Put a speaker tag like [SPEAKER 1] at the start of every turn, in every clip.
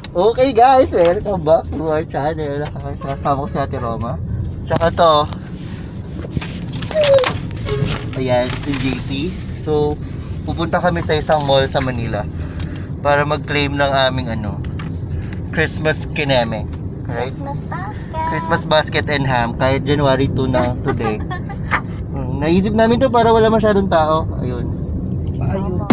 [SPEAKER 1] Okay guys, welcome back to our channel. Nakakasama ko si Ate Roma. Tsaka to, ayan, si JP. So, pupunta kami sa isang mall sa Manila para mag-claim ng aming Christmas kineme. Right?
[SPEAKER 2] Christmas basket.
[SPEAKER 1] Christmas basket and ham. Kahit January 2 na today. Naisip namin to para wala masyadong tao. Ayun. Ayun.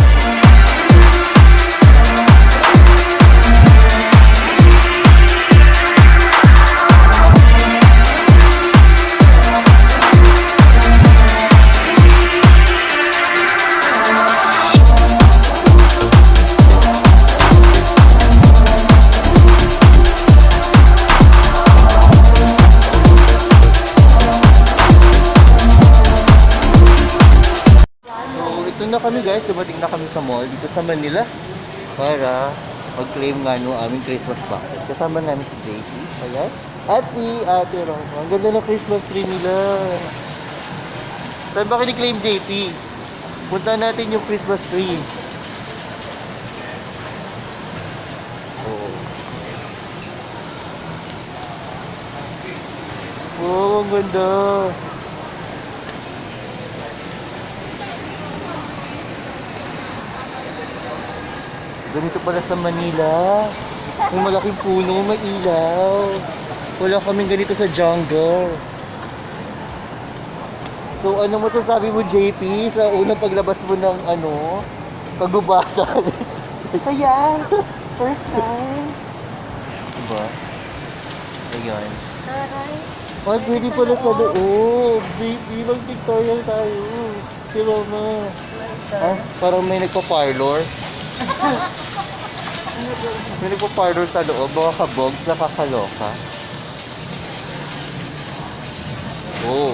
[SPEAKER 1] Ito na kami guys, dumating na kami sa mall dito sa Manila para mag-claim nga no aming Christmas basket. Kasama namin si JP, ayan, at si Ate Roma. Ang ganda ng Christmas tree nila. Saan ba kini-claim JP? Punta natin yung Christmas tree. Oh. Oh, ang ganda. Ganito pala sa Manila. May malaking puno, may ilaw. Wala kaming ganito sa jungle. So, ano masasabi mo, JP, sa unang paglabas mo ng kagubatan?
[SPEAKER 2] Saya. First time.
[SPEAKER 1] Diba? Ayan.
[SPEAKER 2] Taray.
[SPEAKER 1] Ay, pwede pala sa loob. JP, mag-pictorial tayo. Si Roma. Ah, parang may nagpa-parlor. May nagpa-parlor sa loob. Mga kabog, nakakaloka. Oh.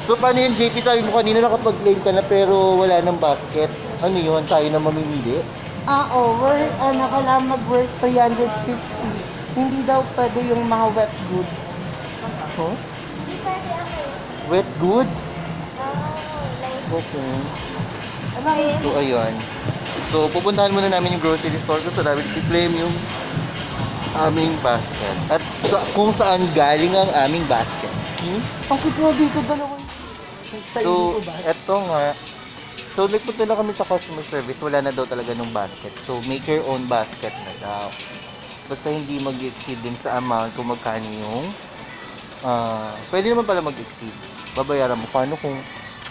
[SPEAKER 1] So, paano yung JP? Sabi mo kanina nakapag-claim ka na pero wala ng basket. Ano yun? Tayo na mamimili?
[SPEAKER 2] Kailangan mag-worth 350. Hindi daw pwede yung mga wet goods.
[SPEAKER 1] Huh?
[SPEAKER 2] Hindi pwede
[SPEAKER 1] Wet goods?
[SPEAKER 2] like,
[SPEAKER 1] Okay. So, ayun. So, pupuntahan muna namin yung grocery store kasi namin i-claim yung aming basket. At kung saan galing ang aming basket.
[SPEAKER 2] ang cute mo dito, dalawang
[SPEAKER 1] So, eto nga. So, nagpunta na kami sa customer service. Wala na daw talaga nung basket. So, make your own basket na daw. Basta hindi mag-exceed din sa amount kung magkano yung pwede naman pala mag-exceed. Babayaran mo. Paano kung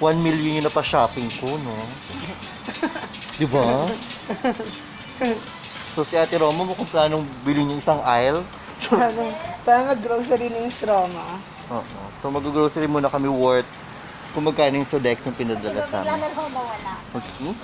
[SPEAKER 1] 1 million yung napa-shopping ko, no? Diba? So, si Ate Roma mo kung planong bilhin yung isang aisle.
[SPEAKER 2] Parang mag-grocery ng Roma.
[SPEAKER 1] Oo. So, mag-grocery muna kami worth kung magkano yung Sodex yung pinadala sa amin. Okay?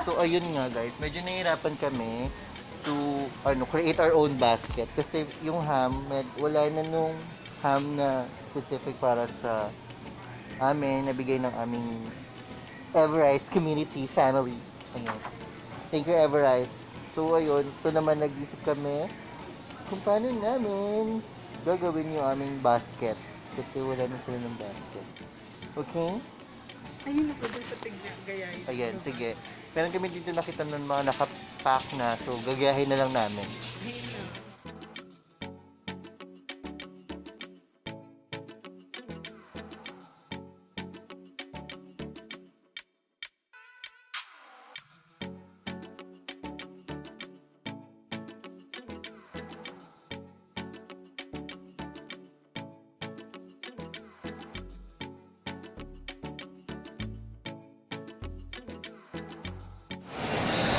[SPEAKER 1] So, ayun nga guys, medyo nahihirapan kami to create our own basket kasi yung ham, wala na nung ham na specific para sa amin, nabigay ng aming Everrise community family. Ayun. Thank you, Everrise. So, ayun, ito naman nag-isip kami kung paano namin gagawin yung aming basket kasi wala na sila ng basket. Okay?
[SPEAKER 2] Ayun na, pwede patignan, gayahin.
[SPEAKER 1] Ayan, sige. Meron kami dito nakita ng mga nakapack na, so gagayahin na lang namin.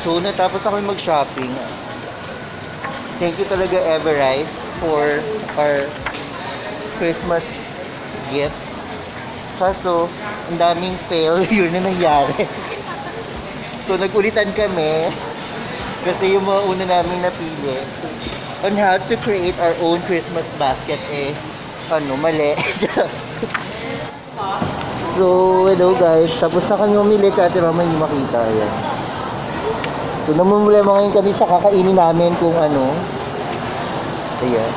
[SPEAKER 1] So, natapos ako mag-shopping. Thank you talaga, Everrise, for our Christmas gift. Kaso, ang daming failure na nangyari. So, nagulitan kami kasi yung mga una namin napili on how to create our own Christmas basket mali. So, hello guys. Tapos na kami umili sa Ate Roma, hindi makita. Ayan. So, namumulema ngayon kami sa kakainin namin kung ano. Ayan.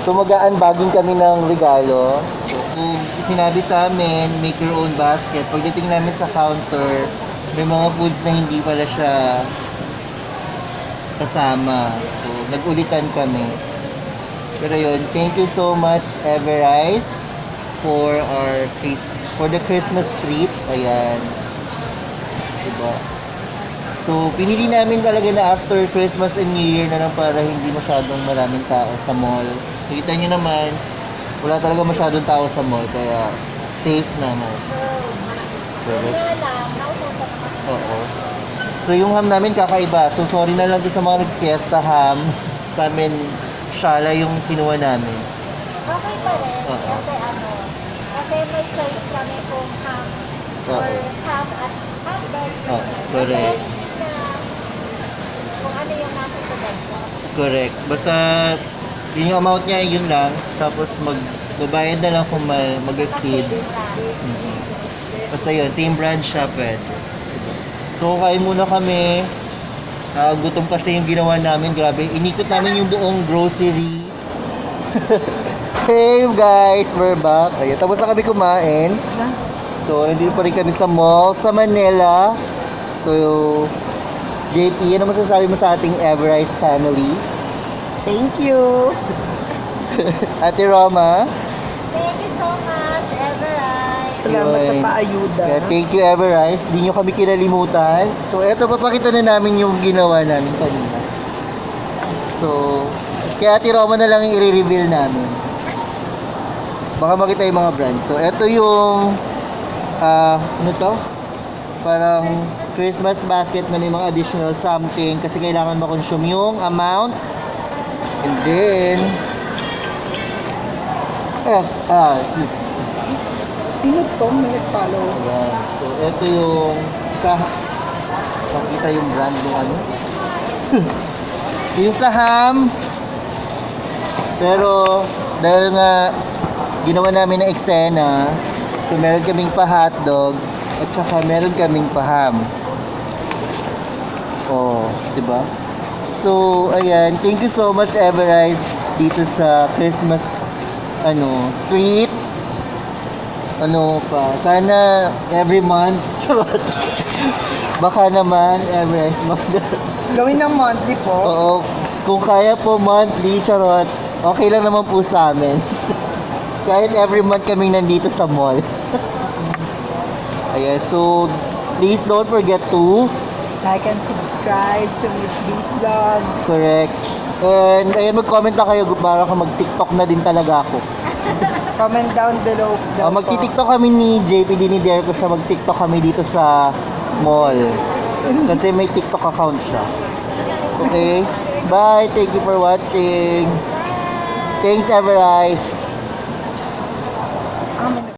[SPEAKER 1] So, mag-unbagging kami ng regalo. So, sinabi sa amin, make your own basket. Pagdating namin sa counter, may mga foods na hindi pala siya kasama. So, nag-ulitan kami. Pero yun, thank you so much, Everrise, for the Christmas treat. Ayan. Diba? So, pinili namin talaga na after Christmas and New Year na lang para hindi masyadong maraming tao sa mall. Kita nyo naman, wala talaga masyadong tao sa mall, kaya safe naman. Correct. Oo. So, yung ham namin kakaiba. So, sorry na lang doon sa mga nag-fiesta ham. Sa amin, shala yung kinuha namin.
[SPEAKER 3] Okay pa rin.
[SPEAKER 1] Oo.
[SPEAKER 3] Kasi may choice kami kung ham or
[SPEAKER 1] Oo.
[SPEAKER 3] ham at ham burger.
[SPEAKER 1] Oo, correct.
[SPEAKER 3] Kasi kung ano yung nasa selection.
[SPEAKER 1] Correct. Basta, yun yung amount niya, yun lang. Tapos, magbabayad na lang kung mag-exceed.
[SPEAKER 3] Kasi lang.
[SPEAKER 1] Basta yun, same brand siya, pwede. So, kain muna kami. Gutom kasi yung ginawa namin. Grabe, inikot namin yung buong grocery. Hey guys, we're back. Ayun, tapos na kami kumain. So, nandito pa rin kami sa mall, sa Manila. So, JP, ano masasabi mo sa ating Everrise family?
[SPEAKER 2] Thank you.
[SPEAKER 1] Ate Roma?
[SPEAKER 3] Thank you so much, Everrise.
[SPEAKER 2] Salamat sa
[SPEAKER 1] Yun.
[SPEAKER 2] paayuda.
[SPEAKER 1] Yeah, thank you, Everrise. Di nyo kami kinalimutan. So, eto, papakita na namin yung ginawa namin kanina. So, kaya Ate Roma na lang yung i-reveal namin. Baka makita yung mga brand. So, eto yung, ano to? Parang Christmas basket na may mga additional something kasi kailangan makonsume yung amount. And then,
[SPEAKER 2] Sino to? May nag-follow.
[SPEAKER 1] ayan. So, ito yung makita yung brand ng ano. Yung sa ham. Pero, dahil nga ginawa namin ng eksena, so meron kaming pa hotdog at saka meron kaming pa ham. Oh, di ba? So, ayan. Thank you so much, Everrise, dito sa Christmas treat. Ano pa, sana every month, charot. Baka naman, Everest,
[SPEAKER 2] Gawin ng monthly po.
[SPEAKER 1] oo, kung kaya po monthly, charot, okay lang naman po sa amin. Kahit every month kaming nandito sa mall. Ayan, so, please don't forget to,
[SPEAKER 2] Like and subscribe to Miss B's Vlog.
[SPEAKER 1] correct, and ayan, mag-comment na kayo para mag-TikTok na din talaga ako.
[SPEAKER 2] Comment down below.
[SPEAKER 1] Magti-TikTok kami ni JP, dinidare ko siya mag-TikTok kami dito sa mall. Kasi may TikTok account siya. Okay? Bye! Thank you for watching. Thanks, Everrise.
[SPEAKER 2] Ah, may